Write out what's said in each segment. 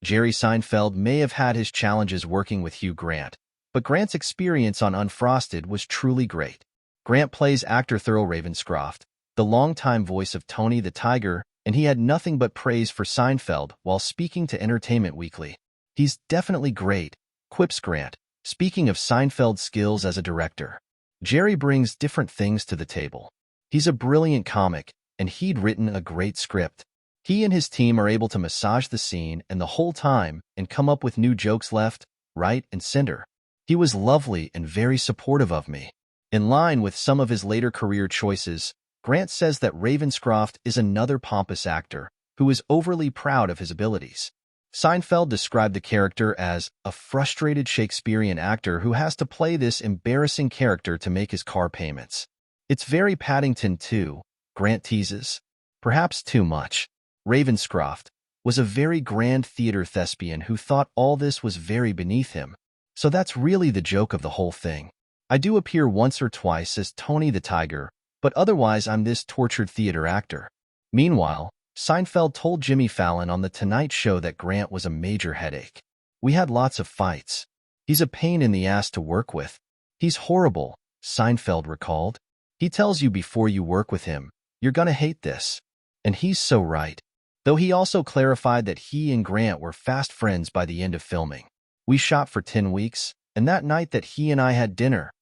Jerry Seinfeld may have had his challenges working with Hugh Grant, but Grant's experience on Unfrosted was truly great. Grant plays actor Thurl Ravenscroft, the longtime voice of Tony the Tiger, and he had nothing but praise for Seinfeld while speaking to Entertainment Weekly. "He's definitely great," quips Grant, speaking of Seinfeld's skills as a director. "Jerry brings different things to the table. He's a brilliant comic, and he'd written a great script. He and his team are able to massage the scene and the whole time and come up with new jokes left, right, and center. He was lovely and very supportive of me." In line with some of his later career choices, Grant says that Ravenscroft is another pompous actor who is overly proud of his abilities. Seinfeld described the character as a frustrated Shakespearean actor who has to play this embarrassing character to make his car payments. "It's very Paddington too," Grant teases. Perhaps too much. Ravenscroft was a very grand theater thespian who thought all this was very beneath him. So that's really the joke of the whole thing. "I do appear once or twice as Tony the Tiger, but otherwise I'm this tortured theater actor." Meanwhile, Seinfeld told Jimmy Fallon on The Tonight Show that Grant was a major headache. "We had lots of fights. He's a pain in the ass to work with. He's horrible," Seinfeld recalled. "He tells you before you work with him, you're gonna hate this." And he's so right. Though he also clarified that he and Grant were fast friends by the end of filming. "We shot for 10 weeks, and that night that he and I had dinner,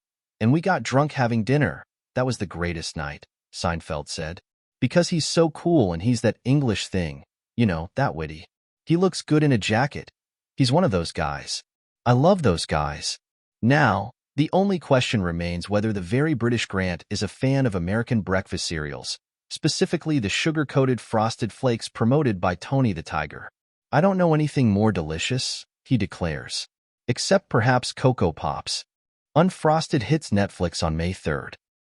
and we got drunk having dinner, that was the greatest night," Seinfeld said. "Because he's so cool and he's that English thing, that witty. He looks good in a jacket. He's one of those guys. I love those guys." Now, the only question remains whether the very British Grant is a fan of American breakfast cereals, specifically the sugar-coated Frosted Flakes promoted by Tony the Tiger. "I don't know anything more delicious," he declares. "Except perhaps Cocoa Pops." Unfrosted hits Netflix on May 3rd.